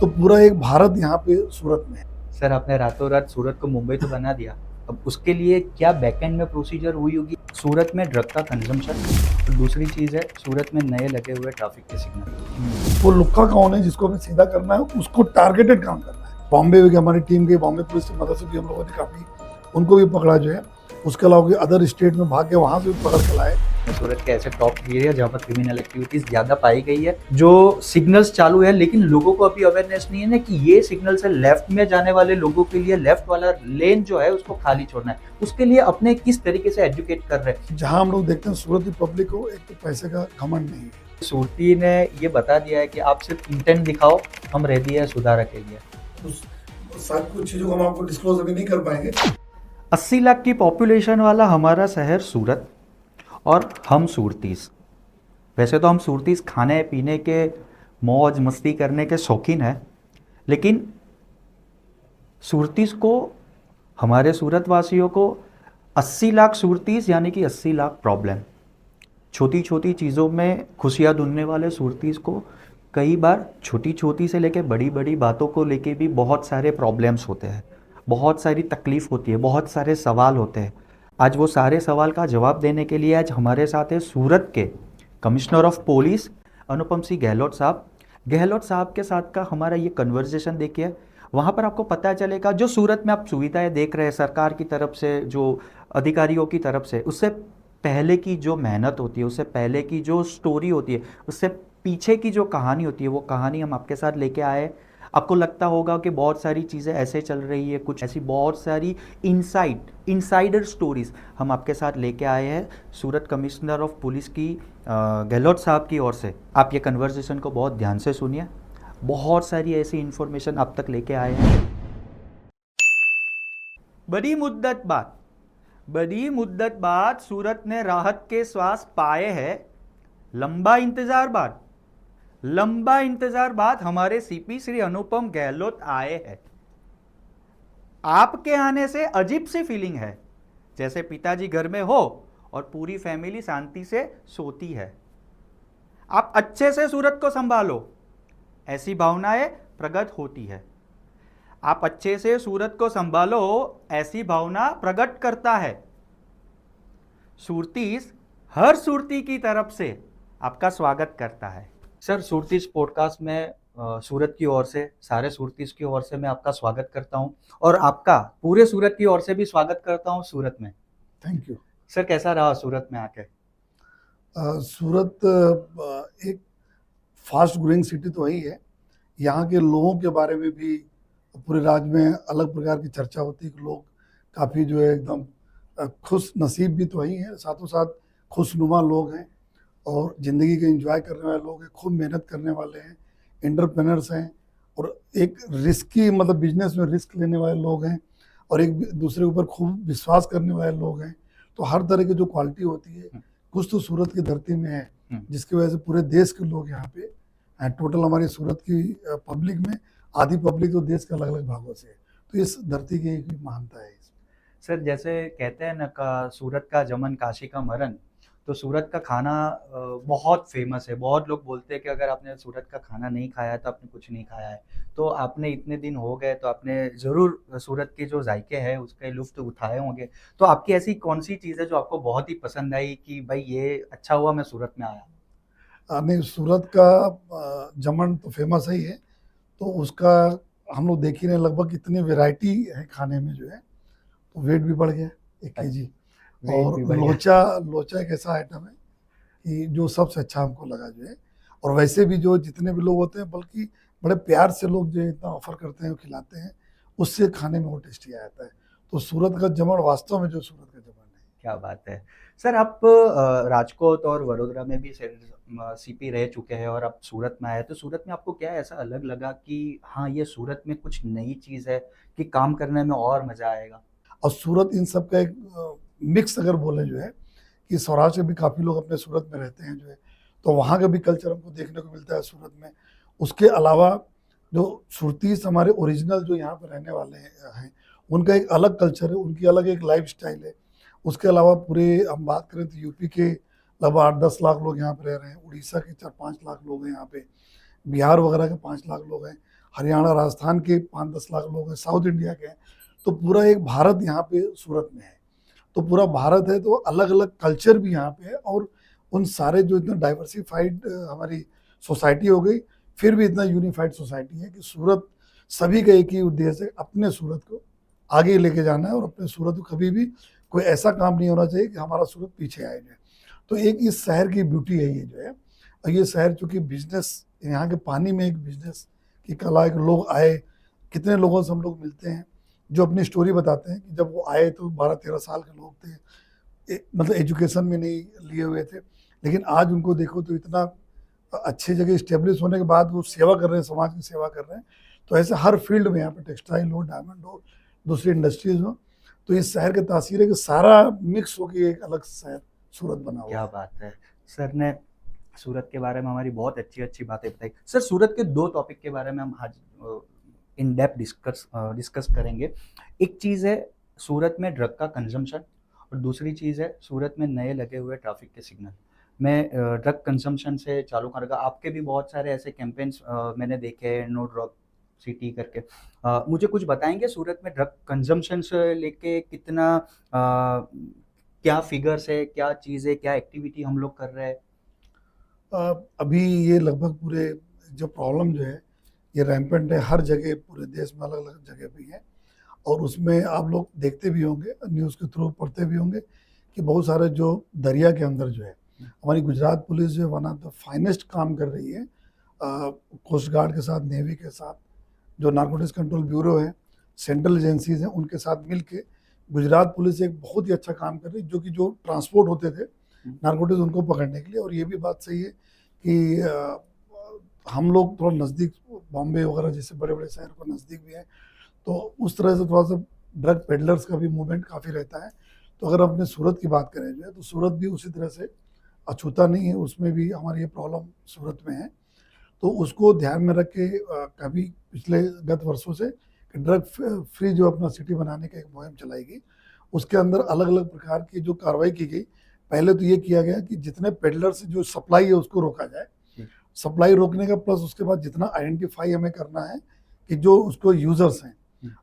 तो पूरा एक भारत यहाँ पे सूरत में है। सर आपने रातों रात सूरत को मुंबई तो बना दिया, अब उसके लिए क्या बैकएंड में प्रोसीजर हुई होगी? सूरत में ड्रग का कंजम्पशन, और दूसरी चीज़ है सूरत में नए लगे हुए ट्रैफिक के सिग्नल। वो लुक्का कौन है जिसको हमें सीधा करना है, उसको टारगेटेड काम करना है। बॉम्बे भी हमारी टीम गई, बॉम्बे पुलिस की मदद से भी हम लोगों ने काफ़ी उनको भी पकड़ा जो है। उसके अलावा अदर स्टेट में भाग के वहाँ से भी पकड़ के लाए। सूरत के ऐसे टॉप एरिया जहाँ पर क्रिमिनल एक्टिविटीज ज़्यादा पाई गई है, जो सिग्नल्स चालू है लेकिन लोगों को अभी अवेयरनेस नहीं है ना कि ये सिग्नल से लेफ्ट में जाने वाले लोगों के लिए लेफ्ट वाला लेन जो है उसको खाली छोड़ना है। उसके लिए अपने किस तरीके से एजुकेट कर रहे हैं? जहाँ हम लोग देखते हैं सूरत की पब्लिक को एक तो पैसे का घमंड नहीं है। सूरती ने ये बता दिया है कि आप सिर्फ इंटेंट दिखाओ, हम रेडी है सुधार के लिए। सारी कुछ चीज़ों को हम आपको डिस्क्लोज अभी नहीं कर पाएंगे। 80 लाख की पॉपुलेशन वाला हमारा शहर सूरत, और हम सूरतीस। वैसे तो हम सूरतीस खाने पीने के मौज मस्ती करने के शौकीन हैं, लेकिन सूरतीस को, हमारे सूरत वासियों को 80 लाख सूरतीस यानी कि 80 लाख प्रॉब्लम। छोटी छोटी चीज़ों में खुशियाँ ढूंढने वाले सूरतीस को कई बार छोटी छोटी से लेकर बड़ी बड़ी बातों को लेके भी बहुत सारे प्रॉब्लम्स होते हैं, बहुत सारी तकलीफ़ होती है, बहुत सारे सवाल होते हैं। आज वो सारे सवाल का जवाब देने के लिए आज हमारे साथ है सूरत के commissioner of police Anupam Singh Gehlot साहब। गहलोत साहब के साथ का हमारा ये कन्वर्सेशन देखिए, वहाँ पर आपको पता चलेगा जो सूरत में आप सुविधाएं देख रहे हैं सरकार की तरफ से, जो अधिकारियों की तरफ से, उससे पहले की जो मेहनत होती है, उससे पहले की जो स्टोरी होती है, उससे पीछे की जो कहानी होती है, वो कहानी हम आपके साथ लेके आए। आपको लगता होगा कि बहुत सारी चीज़ें ऐसे चल रही है, कुछ ऐसी बहुत सारी इनसाइडर स्टोरीज हम आपके साथ लेके आए हैं सूरत कमिश्नर ऑफ पुलिस की गहलोत साहब की ओर से। आप ये कन्वर्सेशन को बहुत ध्यान से सुनिए, बहुत सारी ऐसी इंफॉर्मेशन आप तक लेके आए हैं। बड़ी मुद्दत बाद सूरत ने राहत के श्वास पाए हैं। लंबा इंतजार बाद हमारे सीपी श्री अनुपम गहलोत आए हैं। आपके आने से अजीब सी फीलिंग है, जैसे पिताजी घर में हो और पूरी फैमिली शांति से सोती है। आप अच्छे से सूरत को संभालो, ऐसी भावनाएं प्रकट होती है। आप अच्छे से सूरत को संभालो, ऐसी भावना प्रकट करता है। सूरतीस हर सूरती की तरफ से आपका स्वागत करता है। सर, सूरतीस पॉडकास्ट में सूरत की ओर से, सारे सूरतीस की ओर से मैं आपका स्वागत करता हूं, और आपका पूरे सूरत की ओर से भी स्वागत करता हूं सूरत में। थैंक यू सर, कैसा रहा सूरत में आके? सूरत एक फास्ट ग्रोइंग सिटी तो वही है। यहाँ के लोगों के बारे में भी पूरे राज्य में अलग प्रकार की चर्चा होती है कि लोग काफ़ी जो है एकदम खुश नसीब भी तो वही है, साथों साथ खुशनुमा लोग हैं और ज़िंदगी के एंजॉय करने वाले लोग हैं, खूब मेहनत करने वाले हैं, एंटरप्रेनर्स हैं, और एक रिस्की मतलब बिजनेस में रिस्क लेने वाले लोग हैं, और एक दूसरे के ऊपर खूब विश्वास करने वाले लोग हैं। तो हर तरह की जो क्वालिटी होती है कुछ तो सूरत की धरती में है, जिसकी वजह से पूरे देश के लोग यहाँ पे टोटल हमारी सूरत की पब्लिक में आधी पब्लिक तो देश के अलग अलग भागों से है। तो इस धरती की एक महानता है। सर, जैसे कहते हैं ना का सूरत का जमन काशी का मरन, तो सूरत का खाना बहुत फेमस है। बहुत लोग बोलते हैं कि अगर आपने सूरत का खाना नहीं खाया है तो आपने कुछ नहीं खाया है। तो आपने इतने दिन हो गए तो आपने ज़रूर सूरत के जो जायके हैं उसके लुफ्त उठाए होंगे। तो आपकी ऐसी कौन सी चीज़ है जो आपको बहुत ही पसंद आई कि भाई ये अच्छा हुआ मैं सूरत में आया? नहीं, सूरत का जमन तो फेमस ही है, तो उसका हम लोग देख ही रहे हैं, लगभग इतनी वैरायटी है खाने में जो है, तो वेट भी बढ़ गया 1 केजी। और लोचा एक ऐसा आइटम है कि जो सबसे अच्छा हमको लगा जो है। और वैसे भी जो जितने भी लोग होते हैं, बल्कि बड़े प्यार से लोग जो इतना ऑफर करते हैं, खिलाते हैं, उससे खाने में वो टेस्टी आ जाता है। तो सूरत का जमन वास्तव में जो सूरत का जमन है। क्या बात है। सर, आप राजकोट और वडोदरा में भी सीपी रह चुके हैं और आप सूरत में आए, तो सूरत में आपको क्या ऐसा अलग लगा कि हाँ ये सूरत में कुछ नई चीज़ है कि काम करने में और मज़ा आएगा? और सूरत इन सब का एक मिक्स अगर बोले जो है कि सौराष्ट्र के भी काफ़ी लोग अपने सूरत में रहते हैं जो है, तो वहाँ का भी कल्चर हमको देखने को मिलता है सूरत में। उसके अलावा जो सुरतीस हमारे ओरिजिनल जो यहाँ पर रहने वाले हैं, उनका एक अलग कल्चर है, उनकी अलग एक लाइफ स्टाइल है। उसके अलावा पूरे हम बात करें तो यूपी के लगभग 8-10 लाख लोग यहाँ पर रह रहे हैं, उड़ीसा के 4-5 लाख लोग हैं यहाँ पे, बिहार वगैरह के 5 लाख लोग हैं। हरियाणा राजस्थान के 5-10 लाख लोग हैं, साउथ इंडिया के हैं, तो पूरा एक भारत यहाँ पे सूरत में है। तो पूरा भारत है, तो अलग अलग कल्चर भी यहाँ पे है, और उन सारे जो इतना डाइवर्सिफाइड हमारी सोसाइटी हो गई, फिर भी इतना यूनिफाइड सोसाइटी है कि सूरत सभी का एक ही उद्देश्य है, अपने सूरत को आगे लेके जाना है, और अपने सूरत को कभी भी कोई ऐसा काम नहीं होना चाहिए कि हमारा सूरत पीछे आए जाए। तो एक इस शहर की ब्यूटी है ये जो है। और ये शहर चूँकि बिजनेस, यहाँ के पानी में एक बिजनेस की कला है कि लोग आए, कितने लोगों से हम लोग मिलते हैं जो अपनी स्टोरी बताते हैं कि जब वो आए तो 12-13 साल के लोग थे, मतलब एजुकेशन में नहीं लिए हुए थे, लेकिन आज उनको देखो तो इतना अच्छे जगह इस्टेब्लिश होने के बाद वो सेवा कर रहे हैं, समाज की सेवा कर रहे हैं। तो ऐसे हर फील्ड में यहाँ पे टेक्सटाइल हो, डायमंड हो, दूसरी इंडस्ट्रीज हो, तो इस शहर की तासीर है कि सारा मिक्स होकर एक अलग शहर सूरत बना हुआ क्या है। बात है। सर ने सूरत के बारे में हमारी बहुत अच्छी अच्छी बातें बताई। सर, सूरत के 2 टॉपिक के बारे में हम आज इन डेप्थ डिस्कस करेंगे। एक चीज़ है सूरत में ड्रग का कंजम्पशन, और दूसरी चीज़ है सूरत में नए लगे हुए ट्रैफिक के सिग्नल। मैं ड्रग कंजम्पशन से चालू करूँगा। आपके भी बहुत सारे ऐसे कैंपेन्स मैंने देखे हैं, नो ड्रग सिटी करके। मुझे कुछ बताएंगे सूरत में ड्रग कंजम्पशन से लेके कितना क्या फिगर्स है, क्या चीज़ है, क्या एक्टिविटी हम लोग कर रहे हैं? अभी ये लगभग पूरे जो प्रॉब्लम जो है ये रैम्पेंट है, हर जगह पूरे देश में अलग अलग जगह पे है। और उसमें आप लोग देखते भी होंगे, न्यूज़ के थ्रू पढ़ते भी होंगे कि बहुत सारे जो दरिया के अंदर जो है, हमारी गुजरात पुलिस जो है वन ऑफ द फाइनेस्ट काम कर रही है, कोस्ट गार्ड के साथ, नेवी के साथ, जो नारकोटिक्स कंट्रोल ब्यूरो है, सेंट्रल एजेंसीज हैं, उनके साथ मिल के गुजरात पुलिस एक बहुत ही अच्छा काम कर रही है, जो कि जो ट्रांसपोर्ट होते थे नारकोटिक्स उनको पकड़ने के लिए। और ये भी बात सही है कि हम लोग थोड़ा नज़दीक, बॉम्बे वगैरह जैसे बड़े बड़े शहर को नज़दीक भी हैं, तो उस तरह से थोड़ा सा ड्रग पेडलर्स का भी मूवमेंट काफ़ी रहता है। तो अगर हम अपने सूरत की बात करें जो है, तो सूरत भी उसी तरह से अछूता नहीं है, उसमें भी हमारी ये प्रॉब्लम सूरत में है। तो उसको ध्यान में रख के कभी पिछले गत वर्षों से ड्रग फ्री जो अपना सिटी बनाने का एक मुहिम चलाई गई, उसके अंदर अलग अलग प्रकार की जो कार्रवाई की गई। पहले तो ये किया गया कि जितने पेडलर से जो सप्लाई है उसको रोका जाए, सप्लाई रोकने का प्लस उसके बाद जितना आइडेंटिफाई हमें करना है कि जो उसको यूजर्स हैं,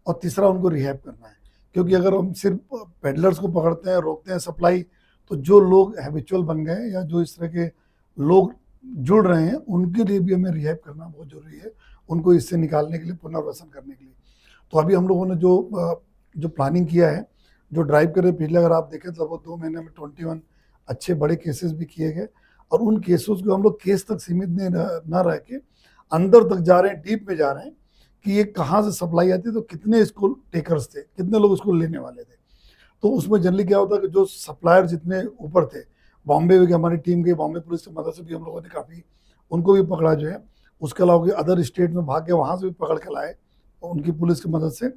और तीसरा उनको रिहैब करना है। क्योंकि अगर हम सिर्फ पेडलर्स को पकड़ते हैं, रोकते हैं सप्लाई, तो जो लोग हैबिचुअल बन गए या जो इस तरह के लोग जुड़ रहे हैं, उनके लिए भी हमें रिहैब करना बहुत ज़रूरी है, उनको इससे निकालने के लिए, पुनर्वसन करने के लिए। तो अभी हम लोगों ने जो प्लानिंग किया है, जो ड्राइव कर रहे, पिछले अगर आप देखें तो लगभग 2 महीने में 21 अच्छे बड़े केसेस भी किए गए। और उन केसेस को हम लोग केस तक सीमित न रह के अंदर तक जा रहे हैं, डीप में जा रहे हैं कि ये कहाँ से सप्लाई आती है, तो कितने इसको टेकर्स थे, कितने लोग इसको लेने वाले थे। तो उसमें जनरली क्या होता है कि जो सप्लायर जितने ऊपर थे, बॉम्बे की हमारी टीम गई, बॉम्बे पुलिस की मदद से भी हम लोगों ने काफ़ी उनको भी पकड़ा जो है। उसके अलावा अदर स्टेट में भाग के वहाँ से भी पकड़ के लाए उनकी पुलिस की मदद से।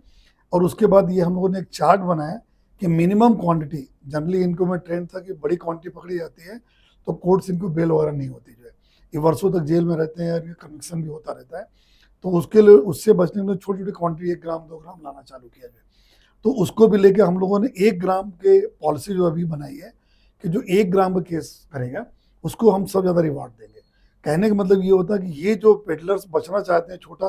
और उसके बाद ये हम लोगों ने एक चार्ट बनाया कि मिनिमम क्वांटिटी, जनरली इनको में ट्रेंड था कि बड़ी क्वांटिटी पकड़ी जाती है तो कोर्ट से इनको बेल वगैरह नहीं होती जो है, ये वर्षों तक जेल में रहते हैं, और ये कन्विक्शन भी होता रहता है। तो उसके लिए, उससे बचने के लिए छोटी छोटी क्वांटिटी 1 ग्राम 2 ग्राम लाना चालू किया जाए। तो उसको भी लेके हम लोगों ने 1 ग्राम के पॉलिसी जो अभी बनाई है कि जो 1 ग्राम का केस करेगा उसको हम सब ज़्यादा रिवार्ड देंगे। कहने का मतलब ये होता है कि ये जो पेडलर्स बचना चाहते हैं, छोटा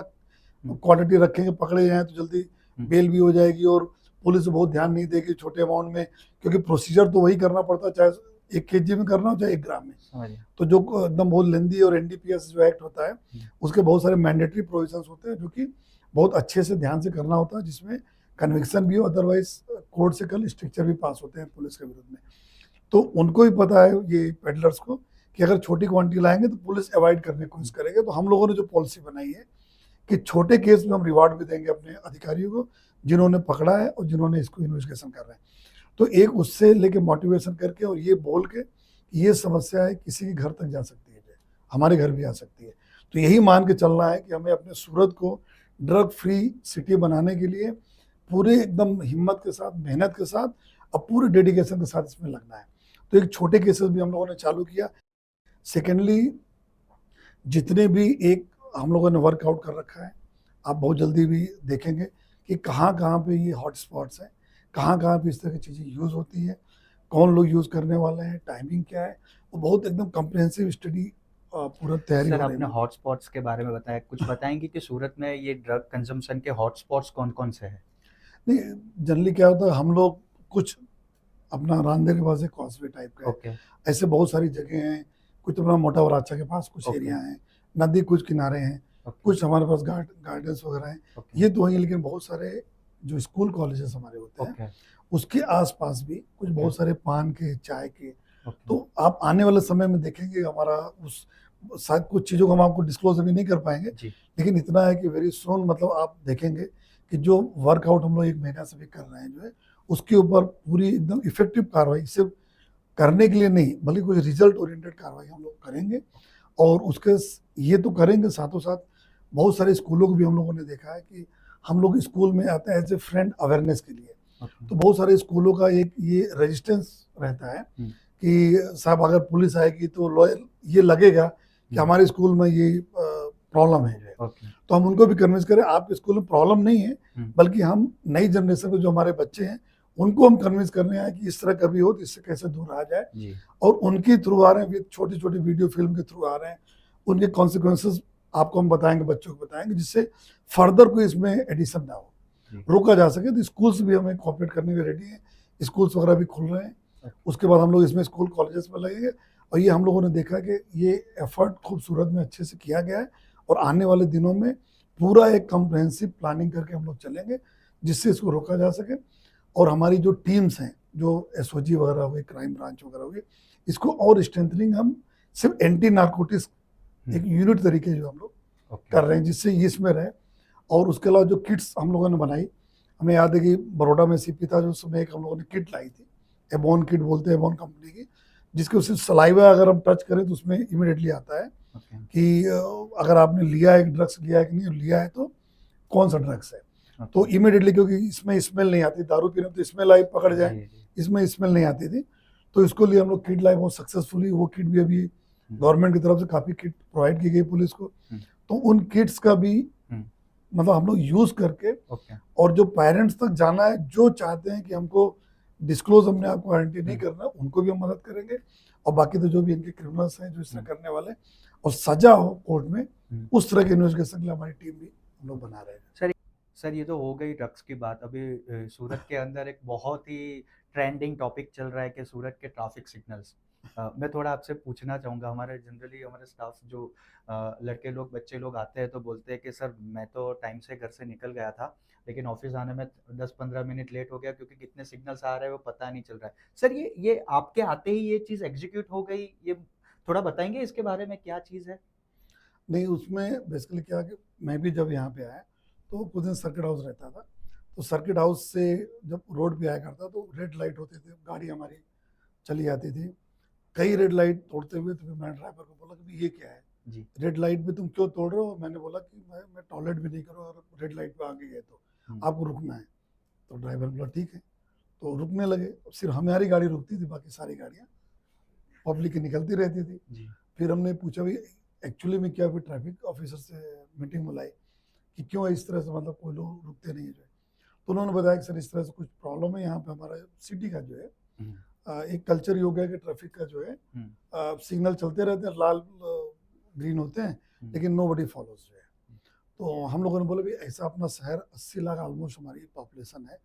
क्वांटिटी रखेंगे, पकड़े जाएँ तो जल्दी बेल भी हो जाएगी, और पुलिस बहुत ध्यान नहीं देगी छोटे अमाउंट में, क्योंकि प्रोसीजर तो वही करना पड़ता है, चाहे 1 केजी में करना हो चाहे 1 ग्राम में। तो जो एकदम बहुत लेंदी, और एनडीपीएस जो एक्ट होता है उसके बहुत सारे मैंडेटरी प्रोविजंस होते हैं जो कि बहुत अच्छे से ध्यान से करना होता है, जिसमें कन्विक्शन भी हो, अदरवाइज कोर्ट से कल स्ट्रिक्चर भी पास होते हैं पुलिस के विरुद्ध में। तो उनको भी पता है, ये पेडलर्स को, कि अगर छोटी क्वांटिटी लाएंगे तो पुलिस अवॉइड करने की कोशिश करेगी। तो हम लोगों ने जो पॉलिसी बनाई है कि छोटे केस में हम रिवार्ड भी देंगे अपने अधिकारियों को जिन्होंने पकड़ा है और जिन्होंने इसको इन्वेस्टिगेशन कर रहे हैं। तो एक उससे लेके मोटिवेशन करके, और ये बोल के ये समस्या है किसी के घर तक जा सकती है, हमारे घर भी आ सकती है। तो यही मान के चलना है कि हमें अपने सूरत को ड्रग फ्री सिटी बनाने के लिए पूरे एकदम हिम्मत के साथ, मेहनत के साथ, और पूरे डेडिकेशन के साथ इसमें लगना है। तो एक छोटे केसेस भी हम लोगों ने चालू किया। सेकेंडली, जितने भी एक हम लोगों ने वर्कआउट कर रखा है, आप बहुत जल्दी भी देखेंगे कि कहाँ कहाँ पे ये हॉट स्पॉट्स हैं, कहाँ कहाँ पे इस तरह की चीज़ें यूज़ होती है, कौन लोग यूज़ करने वाले हैं, टाइमिंग क्या है, वो बहुत एकदम कम्प्रिहेंसिव स्टडी पूरा तैयारी सर हो रही आपने है। हॉटस्पॉट्स के बारे में बताया, कुछ बताएंगे कि सूरत में ये ड्रग कंजम्पशन के हॉटस्पॉट्स कौन कौन से हैं? नहीं, जनरली क्या होता है, हम लोग कुछ अपना रामदेव के पास एक कॉस्वे टाइप का है, ओके ऐसे बहुत सारी जगह हैं। कुछ अपना मोटा वराचा के पास कुछ ओके एरिया हैं, नदी कुछ किनारे हैं, ओके कुछ हमारे पास गार्डन्स वगैरह हैं। ओके ये तो वही, लेकिन बहुत सारे जो स्कूल कॉलेजेस हमारे होते हैं ओके उसके आसपास भी कुछ ओके बहुत सारे पान के, चाय के। ओके तो आप आने वाले समय में देखेंगे हमारा उस शायद कुछ चीज़ों को हम आपको डिस्क्लोज अभी नहीं कर पाएंगे, जी लेकिन इतना है कि वेरी सुन मतलब आप देखेंगे कि जो वर्कआउट हम लोग एक महीना से भी कर रहे हैं जो है, उसके ऊपर पूरी एकदम इफेक्टिव कार्रवाई सिर्फ करने के लिए नहीं बल्कि कुछ रिजल्ट ओरिएंटेड कार्रवाई हम लोग करेंगे। और उसके ये तो करेंगे, साथों साथ बहुत सारे स्कूलों को भी हम लोगों ने देखा है कि हम लोग स्कूल में आते हैं एज ए फ्रेंड अवेयरनेस के लिए। ओके तो बहुत सारे स्कूलों का एक ये रेजिस्टेंस रहता है कि साहब अगर पुलिस आएगी तो लॉयर ये लगेगा कि हमारे स्कूल में ये प्रॉब्लम है जो है। ओके तो हम उनको भी कन्विंस करें आपके स्कूल में प्रॉब्लम नहीं है, बल्कि हम नई जनरेशन के जो हमारे बच्चे हैं उनको हम कन्विंस करने आए कि इस तरह कभी हो तो इससे कैसे दूर रहा जाए। जी और उनके थ्रू आ रहे हैं, विद छोटी छोटी वीडियो फिल्म के थ्रू आ रहे हैं, उनके कॉन्सिक्वेंसेस आपको हम बताएंगे, बच्चों को बताएंगे, जिससे फर्दर कोई इसमें एडिशन ना हो, जी रोका जा सके। तो स्कूल्स भी हमें कॉपरेट करने के रेडी हैं, स्कूल्स वगैरह भी खुल रहे हैं। उसके बाद हम लोग इसमें स्कूल कॉलेजेस में लगेंगे। और ये हम लोगों ने देखा कि ये एफर्ट खूबसूरत में अच्छे से किया गया है, और आने वाले दिनों में पूरा एक कम्प्रहेंसिव प्लानिंग करके हम लोग चलेंगे जिससे इसको रोका जा सके। और हमारी जो टीम्स हैं, जो एसओजी वगैरह हुए, क्राइम ब्रांच वगैरह हुए, इसको और स्ट्रेंथनिंग हम सिर्फ एंटी नार्कोटिक्स एक यूनिट तरीके जो हम लोग ओके कर रहे हैं जिससे ये इसमें रहे। और उसके अलावा जो किट्स हम लोगों ने बनाई, हमें याद है कि बड़ौदा में सीपी था जो समय एक हम लोगों ने किट लाई थी, एबॉन किट बोलते हैं, एबॉन कंपनी की, जिसके उससे सलाइवा अगर हम टच करें तो उसमें इमिडिएटली आता है ओके कि अगर आपने लिया है, ड्रग्स लिया है कि नहीं लिया है, तो कौन सा ड्रग्स है। तो इमिडिएटली, क्योंकि इसमें स्मेल नहीं आती, दारू पीने में तो स्मेल आई पकड़ जाए, जी जी इसमें स्मेल नहीं आती थी। तो इसको लिए हम लोग किट लाए बहुत सक्सेसफुली। वो किट भी अभी गवर्नमेंट की तरफ से काफ़ी किट प्रोवाइड की गई पुलिस को। तो उन किट्स का भी मतलब हम लोग यूज़ करके, ओके और जो पेरेंट्स तक जाना है, जो चाहते हैं कि हमको डिस्क्लोज हमने आपको गारंटी नहीं करना, उनको भी हम मदद करेंगे। और बाकी तो जो भी इनके क्रिमिनल्स हैं जो इस तरह करने वाले, और सजा हो कोर्ट में, उस तरह के इन्वेस्टिगेशन के लिए हमारी टीम भी हम लोग बना रहे हैं। सर ये तो हो गई ड्रग्स की बात। अभी सूरत के अंदर एक बहुत ही ट्रेंडिंग टॉपिक चल रहा है कि सूरत के ट्रैफिक सिग्नल्स। मैं थोड़ा आपसे पूछना चाहूँगा, हमारे जनरली हमारे स्टाफ जो लड़के लोग बच्चे लोग आते हैं तो बोलते हैं कि सर मैं तो टाइम से घर से निकल गया था लेकिन ऑफिस आने में 10-15 मिनट लेट हो गया क्योंकि कितने सिग्नल्स आ रहे हैं वो पता नहीं चल रहा है। सर ये आपके आते ही ये चीज़ एग्जीक्यूट हो गई, ये थोड़ा बताएंगे इसके बारे में, क्या चीज़ है? नहीं, उसमें बेसिकली क्या कि मैं भी जब यहाँ पे आया तो कुछ दिन सर्किट हाउस रहता था। तो सर्किट हाउस से जब रोड पे आया करता तो रेड लाइट होते थे, गाड़ी हमारी चली जाती थी, कई रेड लाइट तोड़ते हुए। तो फिर मैंने ड्राइवर को बोला कि ये क्या है, जी रेड लाइट पे तुम क्यों तोड़ रहे हो। मैंने बोला कि मैं टॉयलेट भी नहीं करूँ और रेड लाइट पे आगे गए तो आपको रुकना है। तो ड्राइवर बोला ठीक है, तो रुकने लगे। सिर्फ हमारी गाड़ी रुकती थी, बाकी सारी गाड़ियाँ पब्लिक की निकलती रहती थी। जी फिर हमने पूछा भाई एक्चुअली में क्या, फिर ट्रैफिक ऑफिसर से मीटिंग बुलाई कि क्यों इस तरह से मतलब कोई लोग रुकते नहीं है जो है। तो उन्होंने बताया कि सर इस तरह से कुछ प्रॉब्लम है यहाँ पे, हमारा सिटी का जो है एक कल्चर ही हो गया कि ट्रैफिक का जो है सिग्नल चलते रहते हैं, लाल ग्रीन होते हैं, लेकिन नो बडी फॉलोज जो है। तो हम लोगों ने बोला भी ऐसा अपना शहर 80 लाख ऑलमोस्ट हमारी पॉपुलेशन है,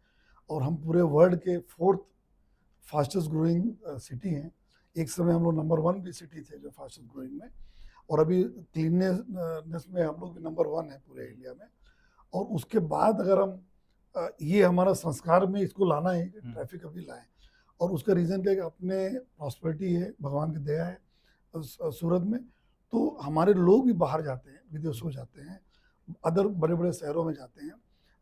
और हम पूरे वर्ल्ड के 4th फास्टेस्ट ग्रोइंग सिटी हैं। एक समय हम लोग नंबर 1 भी सिटी थे जो फास्टेस्ट ग्रोइंग में, और अभी क्लीननेस में हम लोग भी नंबर 1 है पूरे इंडिया में। और उसके बाद अगर हम ये हमारा संस्कार में इसको लाना है कि ट्रैफिक अभी लाएं, और उसका रीज़न क्या है कि अपने प्रॉस्पेरिटी है, भगवान की दया है सूरत में। तो हमारे लोग भी बाहर जाते हैं, विदेशों जाते हैं, अदर बड़े बड़े शहरों में जाते हैं,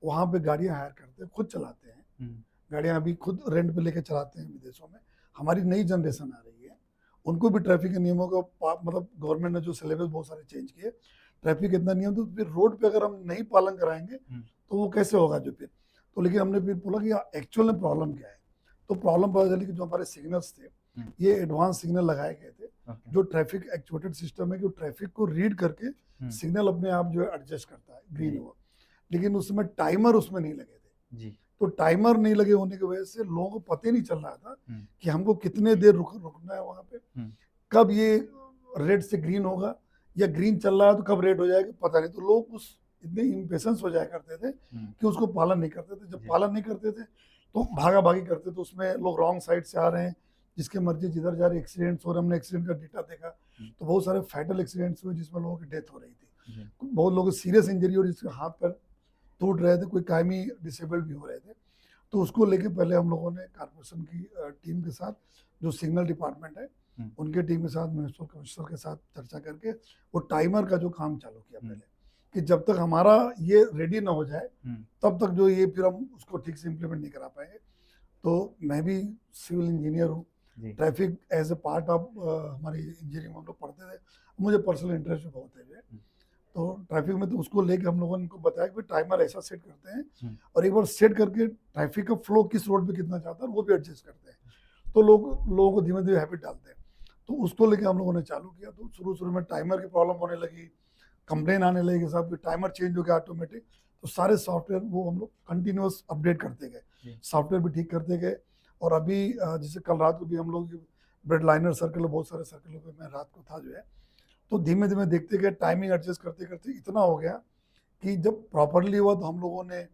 वहाँ पे गाड़ियाँ हायर करते हैं, खुद चलाते हैं गाड़ियाँ, अभी खुद रेंट पे लेके चलाते हैं विदेशों में। हमारी नई जनरेशन आ रही है, उनको भी ट्रैफिक के नियमों का मतलब गवर्नमेंट ने जो सिलेबस बहुत सारे चेंज किए, ट्रैफिक इतना नियम, तो फिर रोड पे अगर हम नहीं पालन कराएंगे तो वो कैसे होगा जो फिर। तो लेकिन हमने फिर बोला कि एक्चुअल में प्रॉब्लम क्या है। तो प्रॉब्लम पता चली कि जो हमारे सिग्नल्स थे ये एडवांस सिग्नल लगाए गए थे, जो ट्रैफिक एक्चुएटेड सिस्टम है कि ट्रैफिक को रीड करके सिग्नल अपने आप जो है एडजस्ट करता है ग्रीन हुआ, लेकिन उसमें टाइमर उसमें नहीं लगे थे। तो टाइमर नहीं लगे होने की वजह से लोगों को पता ही नहीं चल रहा था कि हमको कितने देर रुकना है वहाँ पे, कब ये रेड से ग्रीन होगा, या ग्रीन चल रहा है तो कब रेड हो जाएगा पता नहीं। तो लोग उस इतने इम्पेशंस हो जाया करते थे कि उसको पालन नहीं करते थे। जब जी। पालन नहीं करते थे तो भागा भागी करते थे, उसमें लोग रॉन्ग साइड से आ रहे हैं, जिसके मर्जी जिधर जा रहे एक्सीडेंट्स हो रहे। हमने एक्सीडेंट का डेटा देखा तो बहुत सारे फैटल एक्सीडेंट्स हुए जिसमें लोगों की डेथ हो रही थी। जी। बहुत लोगों को सीरियस इंजरी हो रही, जिसके हाथ पैर टूट रहे थे, कोई कायमी डिसेबल्ड भी हो रहे थे। तो उसको लेके पहले हम लोगों ने कारपोरेशन की टीम के साथ, जो सिग्नल डिपार्टमेंट है उनके टीम के साथ, म्यूनिसिपल कमिश्नर के साथ चर्चा करके वो टाइमर का जो काम चालू किया पहले, कि जब तक हमारा ये रेडी ना हो जाए तब तक जो ये फिर हम उसको ठीक से इम्प्लीमेंट नहीं करा पाएंगे। तो मैं भी सिविल इंजीनियर हूँ, traffic as a part of हमारी इंजीनियरिंग में हम लोग पढ़ते थे, मुझे पर्सनल इंटरेस्ट भी बहुत है। तो ट्रैफिक में तो उसको लेके हम लोगों ने उनको बताया कि टाइमर ऐसा सेट करते हैं और एक बार सेट करके ट्रैफिक का फ्लो किस रोड पे कितना चाहता है वो भी एडजस्ट करते हैं, तो लोगों को धीमे धीमे हैबिट डालते हैं। तो उसको लेके हम लोगों ने चालू किया। तो शुरू में टाइमर की प्रॉब्लम होने लगी, कंप्लेन आने लगी कि साहब टाइमर चेंज हो गया ऑटोमेटिक। तो सारे सॉफ्टवेयर वो हम लोग कंटिन्यूस अपडेट करते गए, सॉफ्टवेयर भी ठीक करते गए। और अभी जैसे कल रात को भी हम लोग ब्रेड लाइनर सर्कल, बहुत सारे सर्कलों पे मैं रात को था जो है, तो धीमे धीमे देखते गए, टाइमिंग एडजस्ट करते करते इतना हो गया कि जब प्रॉपरली हुआ तो हम लोगों ने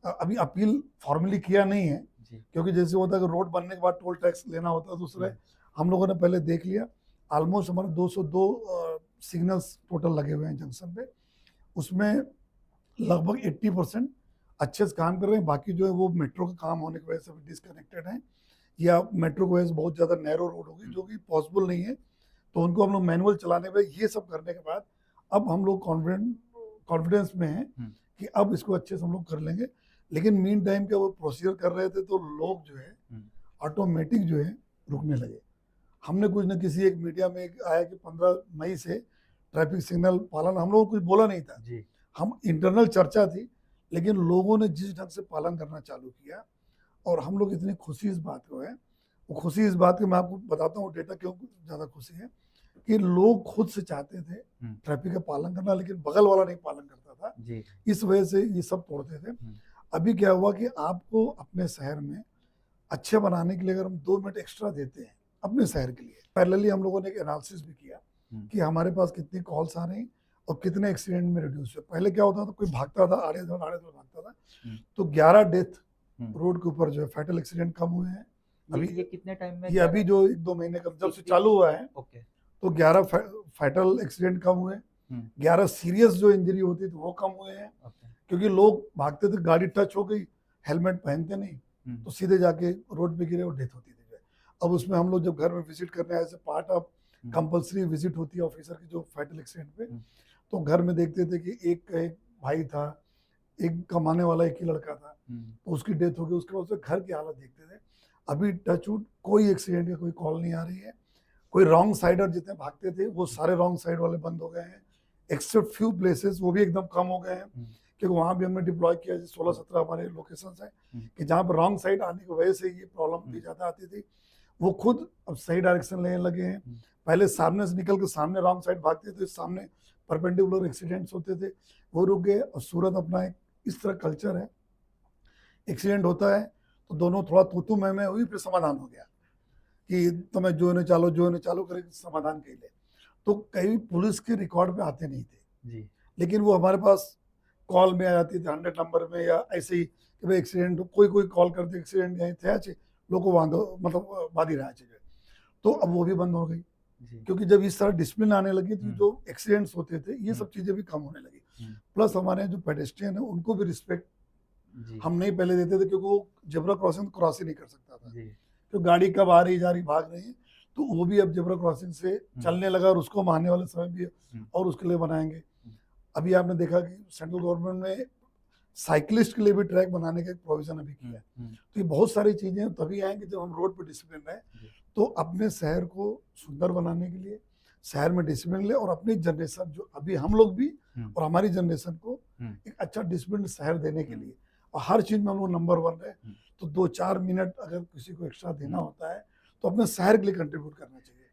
अभी अपील फॉर्मली किया नहीं है, क्योंकि जैसे होता है कि रोड बनने के बाद टोल टैक्स लेना होता है दूसरे, हम लोगों ने पहले देख लिया। ऑलमोस्ट हमारे 202 सिग्नल्स टोटल लगे हुए हैं जंक्शन पे, उसमें लगभग 80% अच्छे से काम कर रहे हैं। बाकी जो है वो मेट्रो का काम होने की वजह से डिसकनेक्टेड हैं, या मेट्रो की वजह से बहुत ज़्यादा नैरो रोड होगी जो कि पॉसिबल नहीं है। तो उनको हम लोग मैनुअल चलाने में, ये सब करने के बाद अब हम लोग कॉन्फिडेंस में हैं कि अब इसको अच्छे से हम लोग कर लेंगे। लेकिन मीन टाइम क्या वो प्रोसीजर कर रहे थे तो लोग जो है ऑटोमेटिक जो है रुकने लगे। हमने कुछ न किसी एक मीडिया में आया कि 15 मई से ट्रैफिक सिग्नल पालन, हम लोगों को कुछ बोला नहीं था, हम इंटरनल चर्चा थी, लेकिन लोगों ने जिस ढंग से पालन करना चालू किया, और हम लोग इतनी खुशी इस बात को है, वो खुशी इस बात की मैं आपको बताता हूँ डेटा क्यों ज़्यादा खुशी है, कि लोग खुद से चाहते थे ट्रैफिक का पालन करना, लेकिन बगल वाला नहीं पालन करता था, इस वजह से ये सब तोड़ते थे। अभी क्या हुआ कि आपको अपने शहर में अच्छे बनाने के लिए अगर हम 2 मिनट एक्स्ट्रा देते हैं अपने शहर के लिए, पैरेलली हम लोगों ने एक एनालिसिस भी किया कि हमारे पास कितनी कॉल्स आ रही हैं और कितने एक्सीडेंट में रिड्यूस हुए। पहले क्या होता था, कोई भागता था, आड़े धड़ भागता था, तो 11 डेथ रोड के ऊपर जो है फैटल एक्सीडेंट कम हुए हैं। अभी ये कितने टाइम में? ये अभी जो 1-2 महीने का जब से चालू हुआ है, तो 11 फैटल एक्सीडेंट कम हुए, 11 सीरियस जो इंजरी होती थी वो कम हुए हैं, क्योंकि लोग भागते थे, गाड़ी टच हो गई, हेलमेट पहनते नहीं, तो सीधे जाके रोड पे गिरे और डेथ होती थी। अब उसमें हम लोग जब घर में विजिट करने आए, पार्ट ऑफ कंपलसरी विजिट होती है ऑफिसर की जो फैटल एक्सीडेंट पे, तो घर में देखते थे कि एक भाई था, एक कमाने वाला एक ही लड़का था, तो उसकी डेथ हो गई। उसके बाद से घर की हालत देखते थे। अभी टचवुड कोई एक्सीडेंट का कोई कॉल नहीं आ रही है। कोई रॉन्ग साइडर जितने भागते थे वो सारे रॉन्ग साइड वाले बंद हो गए हैं, एक्सेप्ट फ्यू प्लेसेस वो भी एकदम कम हो गए हैं, क्योंकि वहाँ भी हमने डिप्लॉय किया। 16-17 हमारे लोकेशंस हैं कि जहाँ पर रॉन्ग साइड आने की वजह से ये प्रॉब्लम भी ज़्यादा आती थी, वो खुद अब सही डायरेक्शन लेने लगे हैं। पहले सामने से निकल के सामने रॉन्ग साइड भागते थे, सामने परपेंडिकुलर एक्सीडेंट्स होते थे, वो रुक गए। और सूरत अपना एक इस तरह कल्चर है, एक्सीडेंट होता है तो दोनों थोड़ा तू मैं हुई, फिर समाधान हो गया कि तुम्हें जो ने चालू करे समाधान के लिए। तो कई पुलिस के रिकॉर्ड पे आते नहीं थे, लेकिन वो हमारे पास कॉल में आ जाती थी 100 नंबर में, या ऐसे ही कि भाई एक्सीडेंट, कोई कॉल करते एक्सीडेंट यहाँ थे अच्छे लोग को बांधो, मतलब बांधी रहा चाहिए। तो अब वो भी बंद हो गई, क्योंकि जब इस तरह डिसिप्लिन आने लगी तो जो एक्सीडेंट्स होते थे ये सब चीज़ें भी कम होने लगी। प्लस हमारे जो पेडेस्ट्रियन है उनको भी रिस्पेक्ट हम नहीं पहले देते थे, क्योंकि वो जेब्रा क्रॉसिंग क्रॉस ही नहीं कर सकता था, तो गाड़ी कब आ रही जा रही भाग रही है, तो वो भी अब जेब्रा क्रॉसिंग से चलने लगा, और उसको मारने वाले समय भी और उसके लिए बनाएंगे। अभी आपने देखा कि सेंट्रल गवर्नमेंट ने साइकिलिस्ट के लिए भी ट्रैक बनाने का एक प्रोविजन अभी किया है। तो ये बहुत सारी चीजें तभी आएंगी जब हम रोड पर डिसिप्लिन रहे। तो अपने शहर को सुंदर बनाने के लिए शहर में डिसिप्लिन ले, और अपनी जनरेशन जो अभी हम लोग भी और हमारी जनरेशन को एक अच्छा डिसिप्लिन शहर देने के लिए, और हर चीज में हम लोग नंबर 1 रहे। तो 2-4 मिनट अगर किसी को एक्स्ट्रा देना होता है तो अपने शहर के लिए कंट्रीब्यूट करना चाहिए।